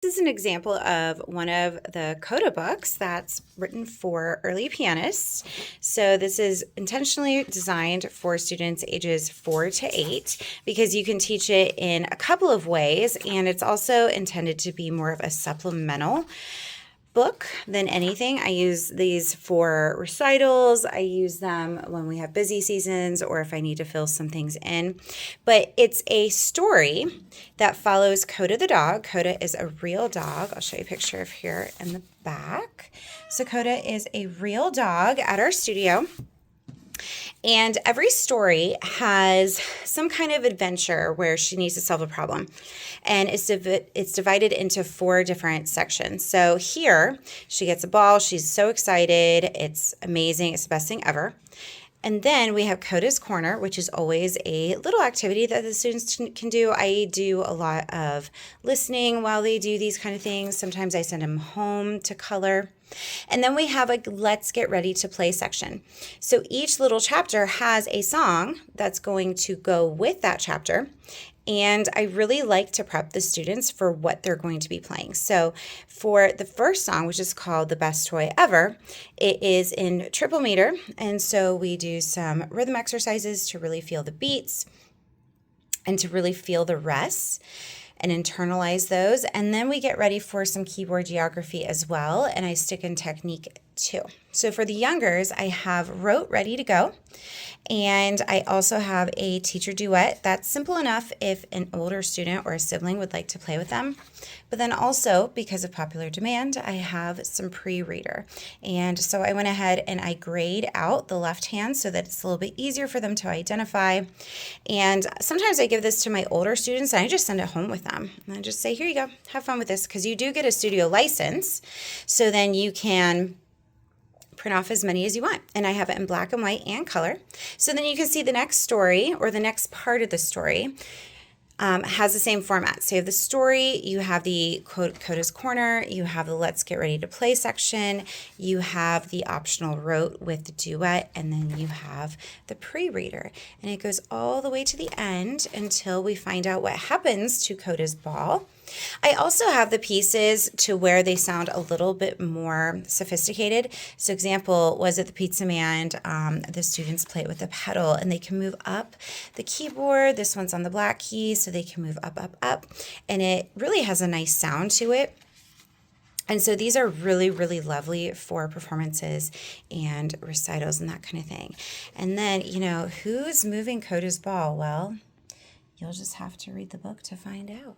This is an example of one of the Coda books that's written for early pianists. So this is intentionally designed for students ages 4 to 8 because you can teach it in a couple of ways, and it's also intended to be more of a supplemental book than anything. I use these for recitals. I use them when we have busy seasons or if I need to fill some things in. But it's a story that follows Coda the dog. Coda is a real dog. I'll show you a picture of here in the back. So Coda is a real dog at our studio. And every story has some kind of adventure where she needs to solve a problem. And it's divided into 4 different sections. So here, she gets a ball. She's so excited. It's amazing. It's the best thing ever. And then we have Coda's Corner, which is always a little activity that the students can do. I do a lot of listening while they do these kind of things. Sometimes I send them home to color. And then we have a let's get ready to play section. So each little chapter has a song that's going to go with that chapter. And I really like to prep the students for what they're going to be playing. So for the first song, which is called The Best Toy Ever, it is in triple meter. And so we do some rhythm exercises to really feel the beats and to really feel the rests and internalize those. And then we get ready for some keyboard geography as well. And I stick in technique too. So for the youngers, I have Rote ready to go. And I also have a teacher duet that's simple enough if an older student or a sibling would like to play with them. But then also, because of popular demand, I have some pre-reader. And so I went ahead and I grayed out the left hand so that it's a little bit easier for them to identify. And sometimes I give this to my older students and I just send it home with them. And I just say, here you go, have fun with this, because you do get a studio license. So then you can print off as many as you want. And I have it in black and white and color. So then you can see the next story, or the next part of the story, has the same format. So you have the story, you have the Coda's Corner, you have the Let's Get Ready to Play section, you have the optional Rote with the duet, and then you have the pre-reader. And it goes all the way to the end until we find out what happens to Coda's ball. I also have the pieces to where they sound a little bit more sophisticated. So example, was it the Pizza Man? The students play it with the pedal and they can move up the keyboard. This one's on the black keys, so they can move up, up, up. And it really has a nice sound to it. And so these are really, really lovely for performances and recitals and that kind of thing. And then, who's moving Coda's ball? Well, you'll just have to read the book to find out.